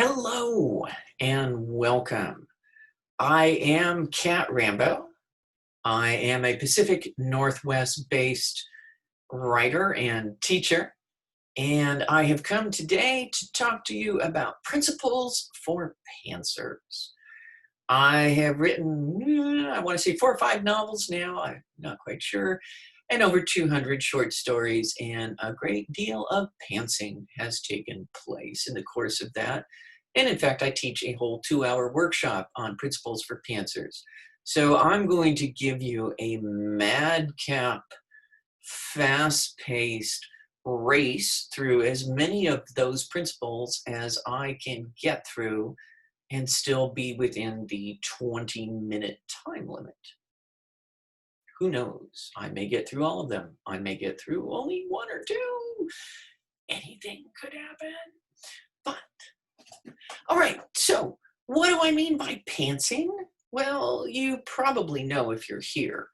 Hello and welcome. I am Cat Rambo. I am a Pacific Northwest based writer and teacher, and I have come today to talk to you about principles for pantsers. I have written, I want to say 4 or 5 novels now, I'm not quite sure, and over 200 short stories, and a great deal of pantsing has taken place in the course of that. And in fact, I teach a whole 2-hour workshop on principles for pantsers. So I'm going to give you a madcap, fast-paced race through as many of those principles as I can get through and still be within the 20-minute time limit. Who knows? I may get through all of them. I may get through only 1 or 2. Anything could happen. But, all right, so what do I mean by pantsing? Well, you probably know if you're here.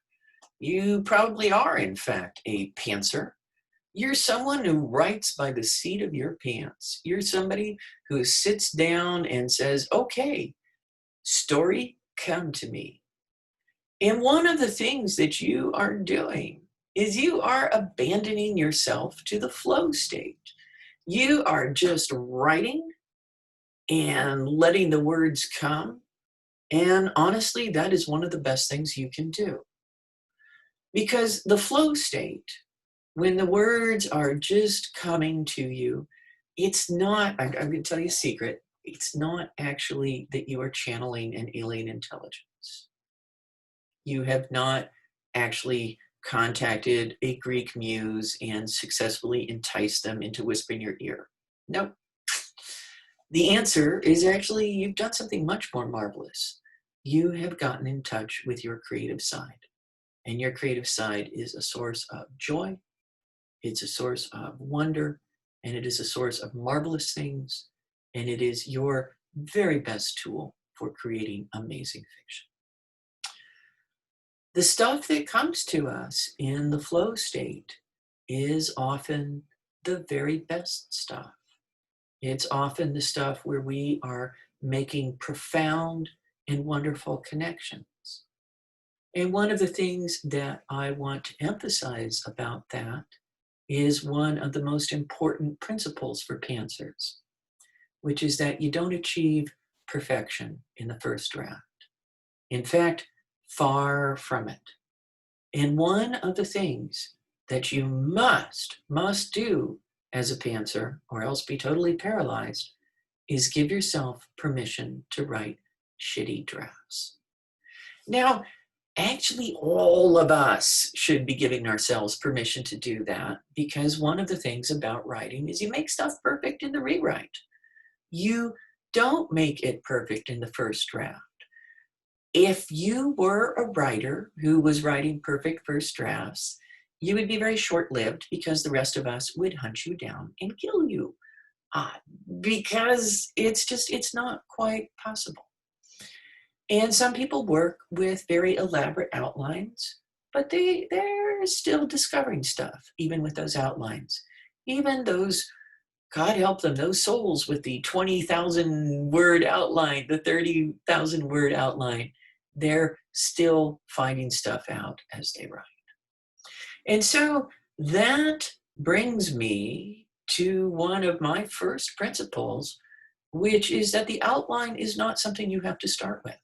You probably are, in fact, a pantser. You're someone who writes by the seat of your pants. You're somebody who sits down and says, okay, story, come to me. And one of the things that you are doing is you are abandoning yourself to the flow state. You are just writing and letting the words come. And honestly, that is one of the best things you can do. Because the flow state, when the words are just coming to you, it's not, I'm going to tell you a secret, it's not actually that you are channeling an alien intelligence. You have not actually contacted a Greek muse and successfully enticed them into whispering your ear. Nope. The answer is actually you've done something much more marvelous. You have gotten in touch with your creative side. And your creative side is a source of joy, it's a source of wonder, and it is a source of marvelous things, and it is your very best tool for creating amazing fiction. The stuff that comes to us in the flow state is often the very best stuff. It's often the stuff where we are making profound and wonderful connections. And one of the things that I want to emphasize about that is one of the most important principles for pantsers, which is that you don't achieve perfection in the first draft. In fact, far from it. And one of the things that you must do as a pantser, or else be totally paralyzed, is give yourself permission to write shitty drafts. Now, actually, all of us should be giving ourselves permission to do that, because one of the things about writing is you make stuff perfect in the rewrite. You don't make it perfect in the first draft. If you were a writer who was writing perfect first drafts, you would be very short-lived because the rest of us would hunt you down and kill you. Because it's not quite possible. And some people work with very elaborate outlines, but they're still discovering stuff, even with those outlines. Even those, God help them, those souls with the 20,000 word outline, the 30,000 word outline, they're still finding stuff out as they write. And so that brings me to one of my first principles, which is that the outline is not something you have to start with.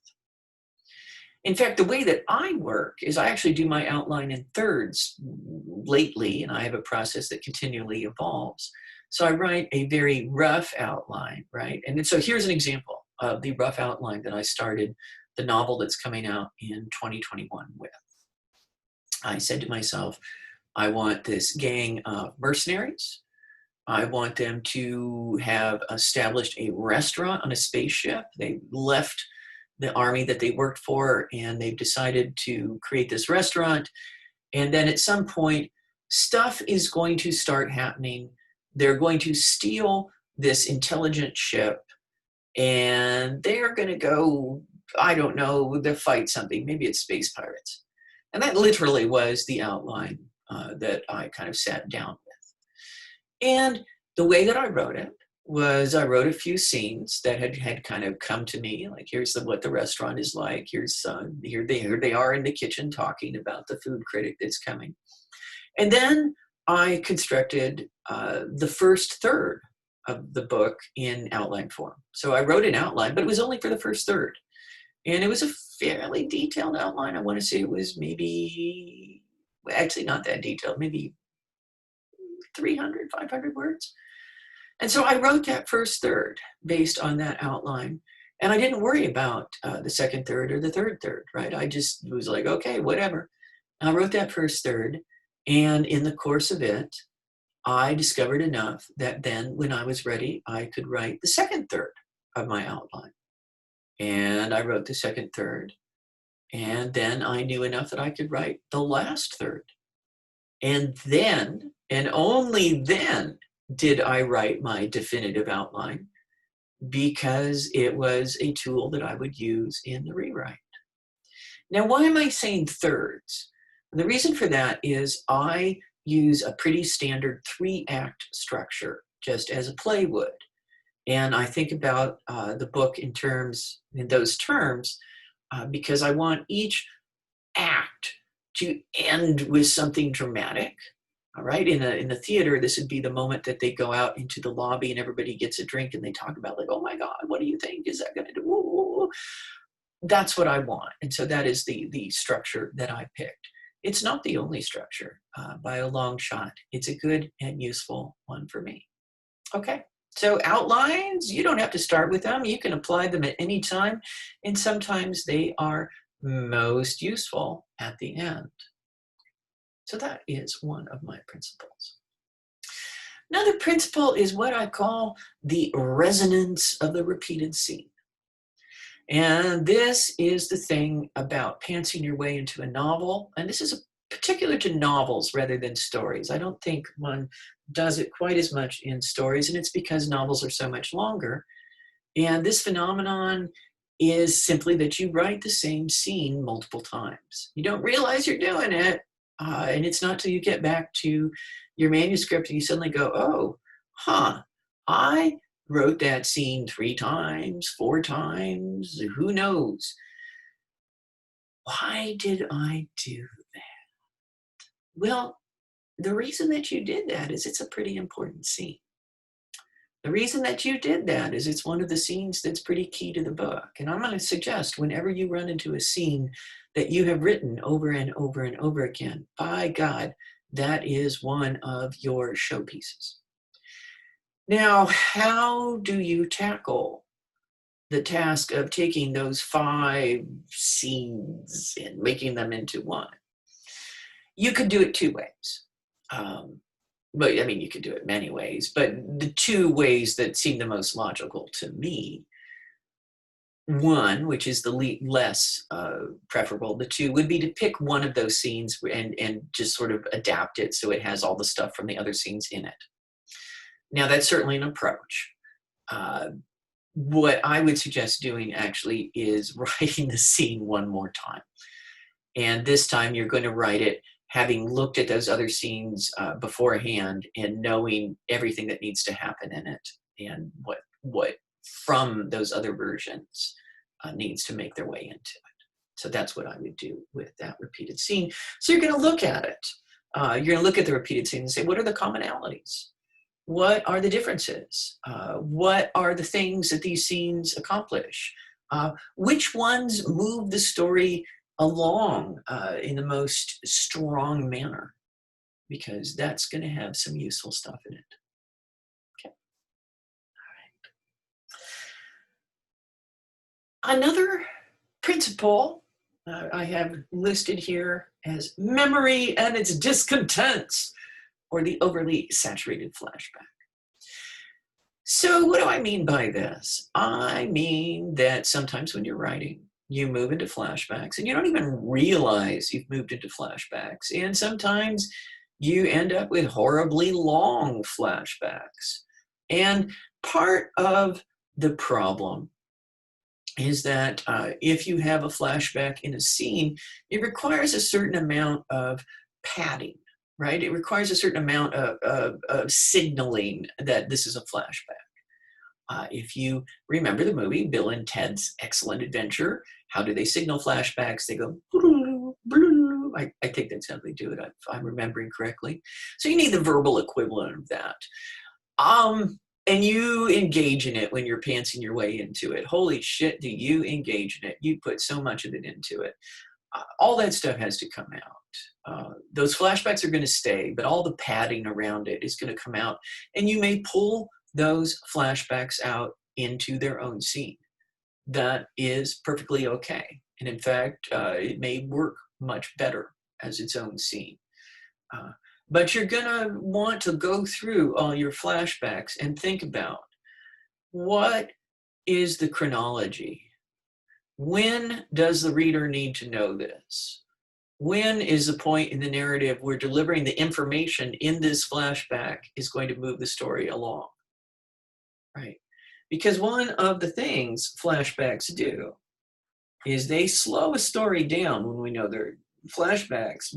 In fact, the way that I work is I actually do my outline in thirds lately, and I have a process that continually evolves. So I write a very rough outline, right? And so here's an example of the rough outline that I started the novel that's coming out in 2021 with. I said to myself, I want this gang of mercenaries. I want them to have established a restaurant on a spaceship. They left the army that they worked for, and they've decided to create this restaurant. And then at some point, stuff is going to start happening. They're going to steal this intelligent ship, and they're going to go, I don't know, they'll fight something. Maybe it's space pirates. And that literally was the outline that I kind of sat down with. And the way that I wrote it was I wrote a few scenes that had kind of come to me, like here's what the restaurant is like. Here's here they are in the kitchen talking about the food critic that's coming, and then I constructed the first third of the book in outline form. So I wrote an outline, but it was only for the first third, and it was a fairly detailed outline. I want to say it was maybe actually not that detailed, maybe 300, 500 words. And so I wrote that first third based on that outline. And I didn't worry about the second third or the third third, right? I just was like, okay, whatever. And I wrote that first third. And in the course of it, I discovered enough that then when I was ready, I could write the second third of my outline. And I wrote the second third. And then I knew enough that I could write the last third. And then, and only then, did I write my definitive outline, because it was a tool that I would use in the rewrite. Now, why am I saying thirds? And the reason for that is I use a pretty standard 3-act structure, just as a play would. And I think about the book in those terms, because I want each act to end with something dramatic. All right, in the theater, this would be the moment that they go out into the lobby and everybody gets a drink and they talk about, like, oh my God, what do you think? Is that going to do? Ooh. That's what I want. And so that is the structure that I picked. It's not the only structure by a long shot. It's a good and useful one for me. Okay, so outlines, you don't have to start with them. You can apply them at any time. And sometimes they are most useful at the end. So that is one of my principles. Another principle is what I call the resonance of the repeated scene. And this is the thing about pantsing your way into a novel. And this is particular to novels rather than stories. I don't think one does it quite as much in stories, and it's because novels are so much longer. And this phenomenon is simply that you write the same scene multiple times. You don't realize you're doing it. And it's not till you get back to your manuscript and you suddenly go, oh, I wrote that scene 3 times, 4 times, who knows? Why did I do that? Well, the reason that you did that is it's a pretty important scene. The reason that you did that is it's one of the scenes that's pretty key to the book. And I'm going to suggest whenever you run into a scene that you have written over and over and over again, by God, that is one of your showpieces. Now, how do you tackle the task of taking those 5 scenes and making them into one? You could do it 2 ways. But I mean, you could do it many ways, but the 2 ways that seem the most logical to me, one, which is the less preferable, the 2 would be to pick one of those scenes and just sort of adapt it so it has all the stuff from the other scenes in it. Now, that's certainly an approach. What I would suggest doing actually is writing the scene one more time. And this time you're going to write it having looked at those other scenes beforehand and knowing everything that needs to happen in it and what from those other versions needs to make their way into it. So that's what I would do with that repeated scene. So you're going to look at it. You're going to look at the repeated scene and say, what are the commonalities? What are the differences? What are the things that these scenes accomplish? Which ones move the story along in the most strong manner? Because that's going to have some useful stuff in it. Okay. All right. Another principle I have listed here as memory and its discontents, or the overly saturated flashback. So what do I mean by this? I mean that sometimes when you're writing, you move into flashbacks and you don't even realize you've moved into flashbacks. And sometimes you end up with horribly long flashbacks. And part of the problem is that if you have a flashback in a scene, it requires a certain amount of padding, right? It requires a certain amount of signaling that this is a flashback. If you remember the movie Bill and Ted's Excellent Adventure, how do they signal flashbacks? They go, I think that's how they do it, if I'm remembering correctly. So you need the verbal equivalent of that. And you engage in it when you're pantsing your way into it. Holy shit, do you engage in it? You put so much of it into it. All that stuff has to come out. Those flashbacks are going to stay, but all the padding around it is going to come out. And you may pull those flashbacks out into their own scene. That is perfectly okay. And in fact, it may work much better as its own scene. But you're going to want to go through all your flashbacks and think about, what is the chronology? When does the reader need to know this? When is the point in the narrative where delivering the information in this flashback is going to move the story along? Right? Because one of the things flashbacks do is they slow a story down when we know they're flashbacks,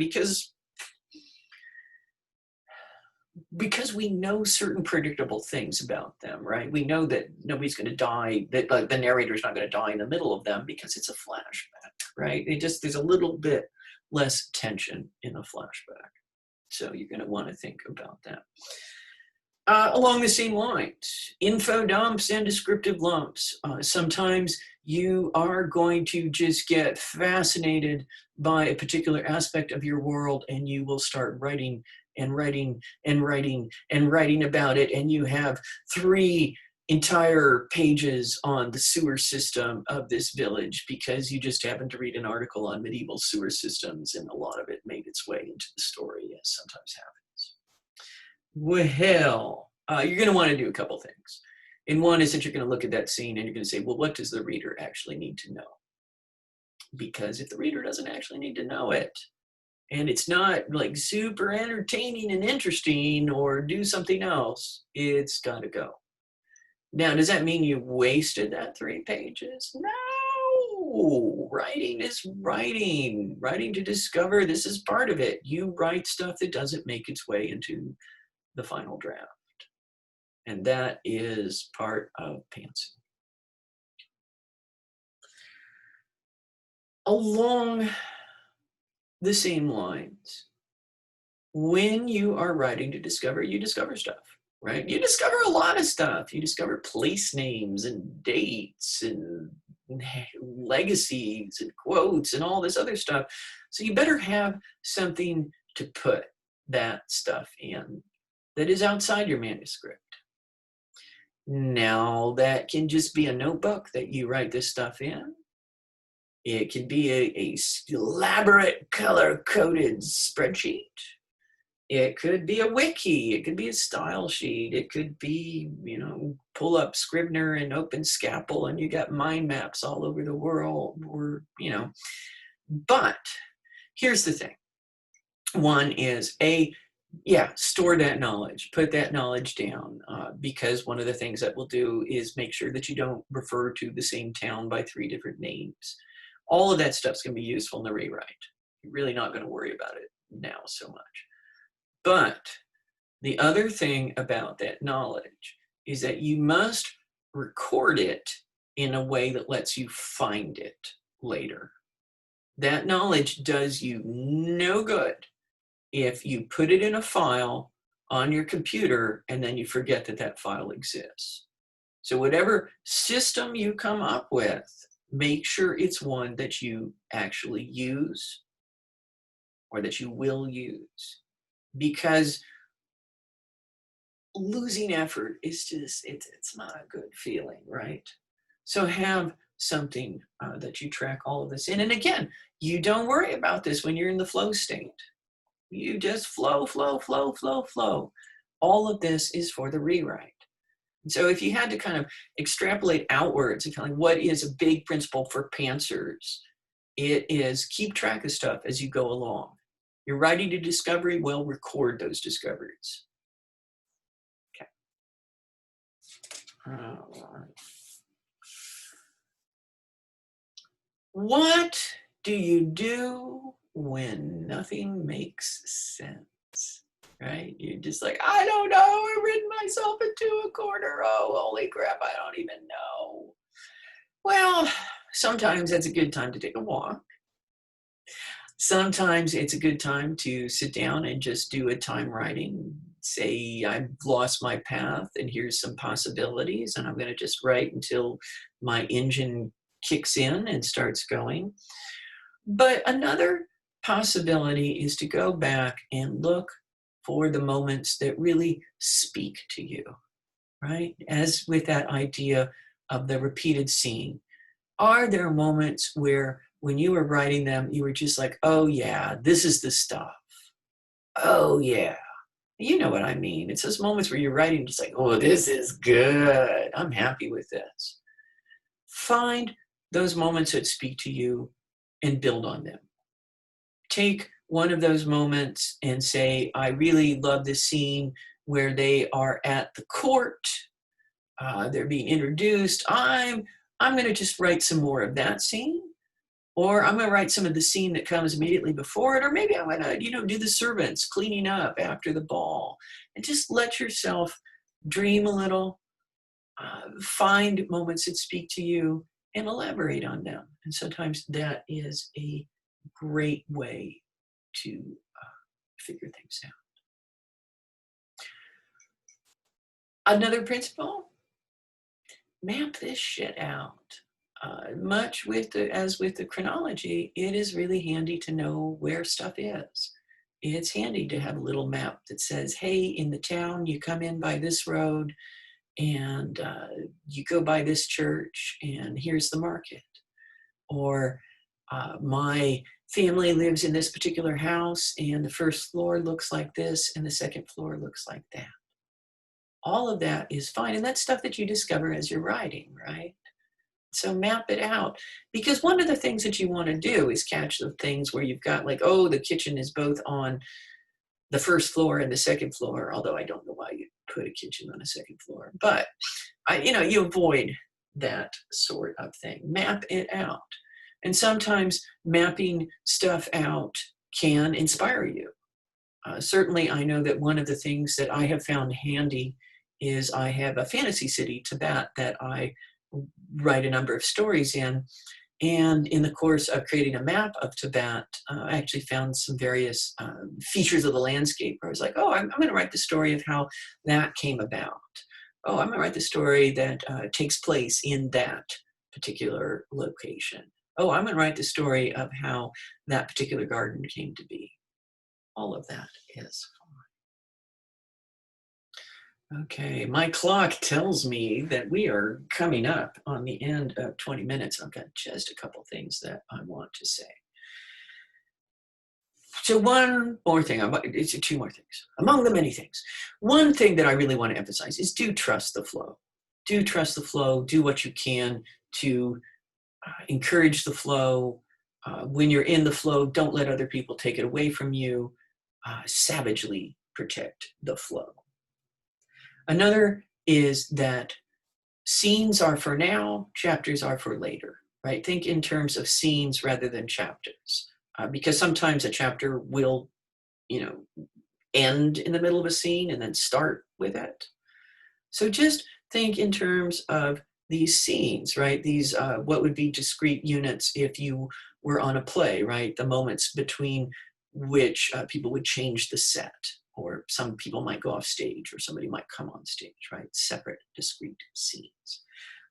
because we know certain predictable things about them, right? We know that nobody's going to die, that like the narrator's not going to die in the middle of them because it's a flashback, right? There's a little bit less tension in a flashback. So you're going to want to think about that. Along the same lines, info dumps and descriptive lumps. Sometimes you are going to just get fascinated by a particular aspect of your world, and you will start writing and writing and writing and writing about it, and you have 3 entire pages on the sewer system of this village because you just happened to read an article on medieval sewer systems, and a lot of it made its way into the story, as sometimes happens. Well, you're going to want to do a couple things. And one is that you're going to look at that scene and you're going to say, well, what does the reader actually need to know? Because if the reader doesn't actually need to know it, and it's not like super entertaining and interesting, or do something else, it's got to go. Now, does that mean you wasted that 3 pages? No, writing is writing. Writing to discover, this is part of it. You write stuff that doesn't make its way into the final draft. And that is part of pantsing. Along the same lines, when you are writing to discover, you discover stuff, right? You discover a lot of stuff. You discover place names and dates and legacies and quotes and all this other stuff. So you better have something to put that stuff in that is outside your manuscript. Now, that can just be a notebook that you write this stuff in. It can be a elaborate color-coded spreadsheet. It could be a wiki. It could be a style sheet. It could be, pull up Scrivener and open Scapple and you got mind maps all over the world, or, But here's the thing. One is store that knowledge, put that knowledge down, because one of the things that we'll do is make sure that you don't refer to the same town by 3 different names. All of that stuff's going to be useful in the rewrite. You're really not going to worry about it now so much. But the other thing about that knowledge is that you must record it in a way that lets you find it later. That knowledge does you no good if you put it in a file on your computer and then you forget that that file exists. So whatever system you come up with, make sure it's one that you actually use or that you will use. Because losing effort is just, it's not a good feeling, right? So have something that you track all of this in. And again, you don't worry about this when you're in the flow state. You just flow, flow, flow, flow, flow. All of this is for the rewrite. And so if you had to kind of extrapolate outwards and kind of what is a big principle for pantsers, it is keep track of stuff as you go along. You're writing to discovery, well, record those discoveries. Okay. All right. What do you do when nothing makes sense? right? You're just like, I don't know, I've written myself into a corner. Oh, holy crap, I don't even know. Well, sometimes it's a good time to take a walk. Sometimes it's a good time to sit down and just do a time writing. Say, I've lost my path and here's some possibilities, and I'm going to just write until my engine kicks in and starts going. But another possibility is to go back and look for the moments that really speak to you, right? As with that idea of the repeated scene, are there moments where when you were writing them, you were just like, oh yeah, this is the stuff. Oh yeah. You know what I mean. It's those moments where you're writing just like, oh, this is good. I'm happy with this. Find those moments that speak to you and build on them. Take one of those moments and say, I really love this scene where they are at the court. They're being introduced. I'm going to just write some more of that scene. Or I'm going to write some of the scene that comes immediately before it. Or maybe I'm going to, do the servants cleaning up after the ball. And just let yourself dream a little, find moments that speak to you, and elaborate on them. And sometimes that is a great way to figure things out. Another principle, map this shit out. Much as with the chronology, it is really handy to know where stuff is. It's handy to have a little map that says, hey, in the town, you come in by this road and you go by this church and here's the market. Or my family lives in this particular house and the first floor looks like this and the second floor looks like that. All of that is fine. And that's stuff that you discover as you're writing, right? So map it out, because one of the things that you want to do is catch the things where you've got like, oh, the kitchen is both on the first floor and the second floor, although I don't know why you put a kitchen on a second floor, but you avoid that sort of thing. Map it out. And sometimes mapping stuff out can inspire you. Certainly, I know that one of the things that I have found handy is I have a fantasy city, Tibet, that I write a number of stories in. And in the course of creating a map of Tibet, I actually found some various features of the landscape where I was like, oh, I'm going to write the story of how that came about. Oh, I'm going to write the story that takes place in that particular location. Oh, I'm going to write the story of how that particular garden came to be. All of that is fine. Okay, my clock tells me that we are coming up on the end of 20 minutes. I've got just a couple things that I want to say. So one more thing, it's two more things, among the many things. One thing that I really want to emphasize is do trust the flow. Do trust the flow, do what you can to encourage the flow. When you're in the flow, don't let other people take it away from you. Savagely protect the flow. Another is that scenes are for now, chapters are for later, right? Think in terms of scenes rather than chapters, because sometimes a chapter will, end in the middle of a scene and then start with it. So just think in terms of these scenes, right? These, what would be discrete units if you were on a play, right? The moments between which people would change the set, or some people might go off stage, or somebody might come on stage, right? Separate, discrete scenes.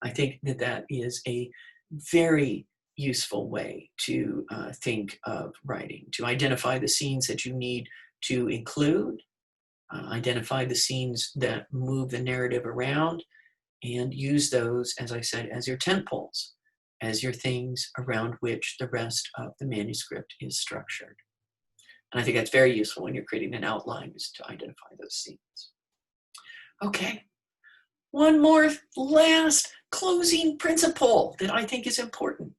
I think that is a very useful way to think of writing, to identify the scenes that you need to include, identify the scenes that move the narrative around, and use those, as I said, as your tent poles, as your things around which the rest of the manuscript is structured. And I think that's very useful when you're creating an outline, is to identify those scenes. Okay, one more last closing principle that I think is important.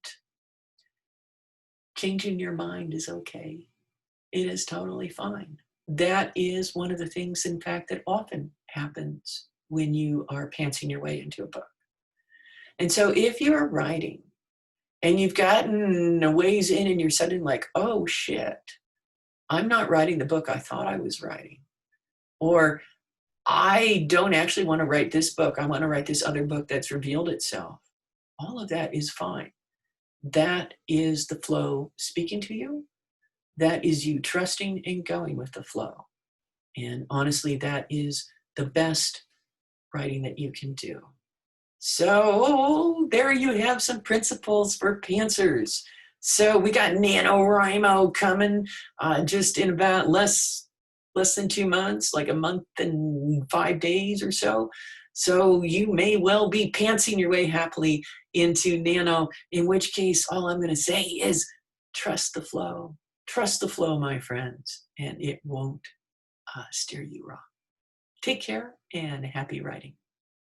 Changing your mind is okay. It is totally fine. That is one of the things, in fact, that often happens when you are pantsing your way into a book. And so if you're writing and you've gotten a ways in and you're suddenly like, oh shit, I'm not writing the book I thought I was writing. Or I don't actually want to write this book. I want to write this other book that's revealed itself. All of that is fine. That is the flow speaking to you. That is you trusting and going with the flow. And honestly, that is the best writing that you can do. So there you have some principles for pantsers. So we got NaNoWriMo coming just in about less than 2 months, like a month and 5 days or so. So you may well be pantsing your way happily into Nano, in which case all I'm going to say is trust the flow. Trust the flow, my friends, and it won't steer you wrong. Take care and happy writing.